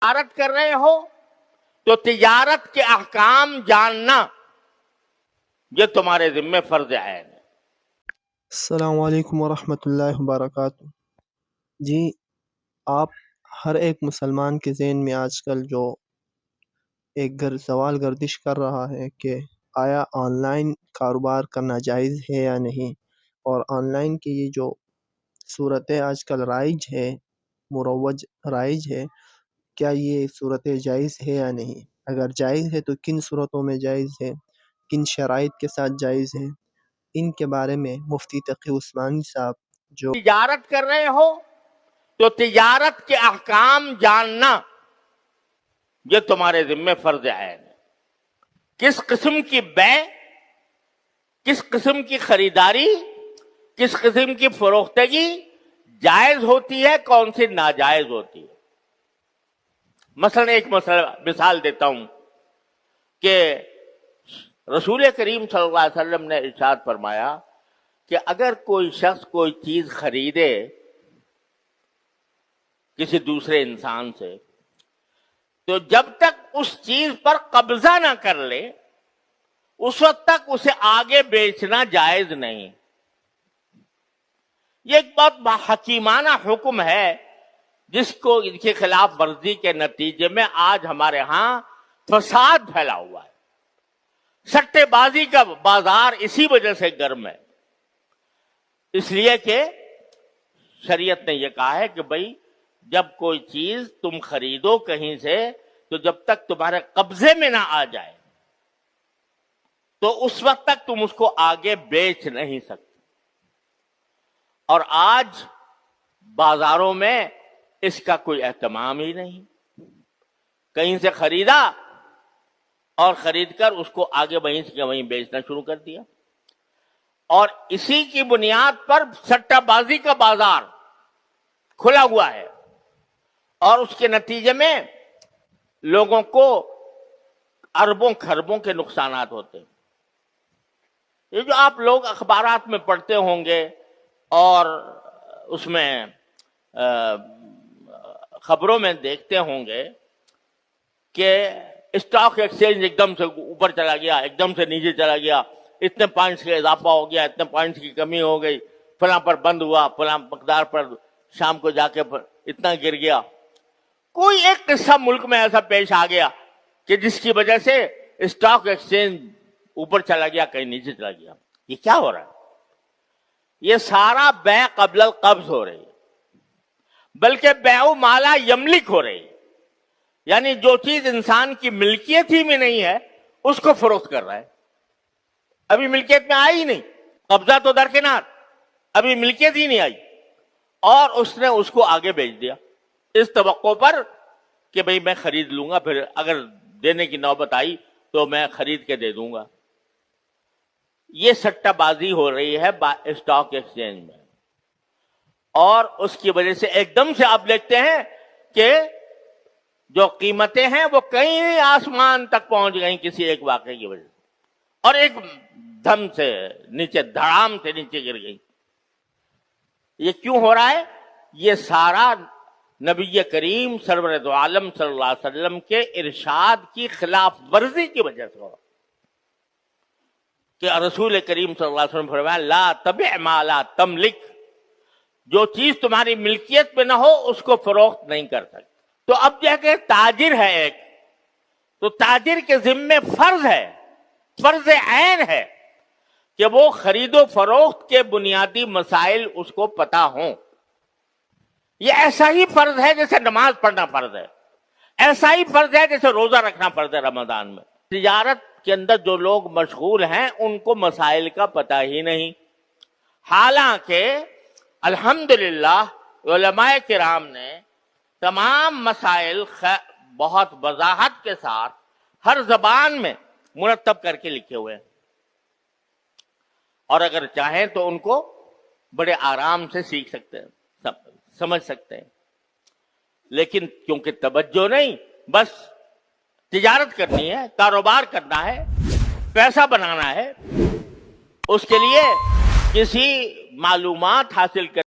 تجارت کر رہے ہو تو تجارت کے احکام جاننا یہ تمہارے ذمہ فرض عین ہے۔ السلام علیکم ورحمۃ اللہ وبرکاتہ۔ جی، آپ ہر ایک مسلمان کے ذہن میں آج کل جو ایک سوال گردش کر رہا ہے کہ آیا آن لائن کاروبار کرنا جائز ہے یا نہیں، اور آن لائن کی یہ جو صورتیں آج کل رائج ہے، مروج رائج ہے، کیا یہ صورتیں جائز ہے یا نہیں؟ اگر جائز ہے تو کن صورتوں میں جائز ہے، کن شرائط کے ساتھ جائز ہے، ان کے بارے میں مفتی تقی عثمانی صاحب جو تجارت کر رہے ہو تو تجارت کے احکام جاننا یہ تمہارے ذمہ فرض عین ہے۔ کس قسم کی بے، کس قسم کی خریداری، کس قسم کی فروختگی جائز ہوتی ہے، کون سی ناجائز ہوتی ہے۔ مثلا ایک مثال دیتا ہوں کہ رسول کریم صلی اللہ علیہ وسلم نے ارشاد فرمایا کہ اگر کوئی شخص کوئی چیز خریدے کسی دوسرے انسان سے تو جب تک اس چیز پر قبضہ نہ کر لے اس وقت تک اسے آگے بیچنا جائز نہیں۔ یہ ایک بہت حکیمانہ حکم ہے جس کو ان کے خلاف ورزی کے نتیجے میں آج ہمارے ہاں فساد پھیلا ہوا ہے۔ سٹے بازی کا بازار اسی وجہ سے گرم ہے، اس لیے کہ شریعت نے یہ کہا ہے کہ بھئی جب کوئی چیز تم خریدو کہیں سے تو جب تک تمہارے قبضے میں نہ آ جائے تو اس وقت تک تم اس کو آگے بیچ نہیں سکتے۔ اور آج بازاروں میں اس کا کوئی اہتمام ہی نہیں، کہیں سے خریدا اور خرید کر اس کو آگے وہیں سے وہیں بیچنا شروع کر دیا، اور اسی کی بنیاد پر سٹہ بازی کا بازار کھلا ہوا ہے، اور اس کے نتیجے میں لوگوں کو اربوں خربوں کے نقصانات ہوتے ہیں۔ یہ جو آپ لوگ اخبارات میں پڑھتے ہوں گے اور اس میں خبروں میں دیکھتے ہوں گے کہ اسٹاک ایکسچینج ایک دم سے اوپر چلا گیا، ایک دم سے نیچے چلا گیا، اتنے پوائنٹس کا اضافہ ہو گیا، اتنے پوائنٹس کی کمی ہو گئی، فلاں پر بند ہوا، فلاں مقدار پر شام کو جا کے اتنا گر گیا۔ کوئی ایک قصہ ملک میں ایسا پیش آ گیا کہ جس کی وجہ سے اسٹاک ایکسچینج اوپر چلا گیا، کہیں نیچے چلا گیا۔ یہ کیا ہو رہا ہے؟ یہ سارا بیع قبل القبض ہو رہی ہے، بلکہ بیع مالا یملک ہو رہی ہے، یعنی جو چیز انسان کی ملکیت ہی میں نہیں ہے اس کو فروخت کر رہا ہے۔ ابھی ملکیت میں آئی ہی نہیں، قبضہ تو درکنار، ابھی ملکیت ہی نہیں آئی، اور اس نے اس کو آگے بیچ دیا اس توقع پر کہ بھئی میں خرید لوں گا، پھر اگر دینے کی نوبت آئی تو میں خرید کے دے دوں گا۔ یہ سٹہ بازی ہو رہی ہے اسٹاک ایکسچینج میں، اور اس کی وجہ سے ایک دم سے آپ دیکھتے ہیں کہ جو قیمتیں ہیں وہ کئی آسمان تک پہنچ گئیں کسی ایک واقعے کی وجہ سے، اور ایک دم سے نیچے دھڑام سے نیچے گر گئی۔ یہ کیوں ہو رہا ہے؟ یہ سارا نبی کریم سرور دو عالم صلی اللہ علیہ وسلم کے ارشاد کی خلاف ورزی کی وجہ سے ہو رہا ہے کہ رسول کریم صلی اللہ علیہ وسلم فرمایا لا تبع ما لا تملک، جو چیز تمہاری ملکیت میں نہ ہو اس کو فروخت نہیں کر سکتے۔ تو اب جو ہے کہ تاجر ہے ایک، تو تاجر کے ذمے فرض ہے، فرض عین ہے کہ وہ خرید و فروخت کے بنیادی مسائل اس کو پتہ ہوں۔ یہ ایسا ہی فرض ہے جیسے نماز پڑھنا فرض ہے، ایسا ہی فرض ہے جیسے روزہ رکھنا فرض ہے رمضان میں۔ تجارت کے اندر جو لوگ مشغول ہیں ان کو مسائل کا پتہ ہی نہیں، حالانکہ الحمدللہ علماء کرام نے تمام مسائل بہت وضاحت کے ساتھ ہر زبان میں مرتب کر کے لکھے ہوئے ہیں، اور اگر چاہیں تو ان کو بڑے آرام سے سیکھ سکتے ہیں، سمجھ سکتے ہیں، لیکن کیونکہ توجہ نہیں، بس تجارت کرنی ہے، کاروبار کرنا ہے، پیسہ بنانا ہے، اس کے لیے کسی معلومات حاصل کر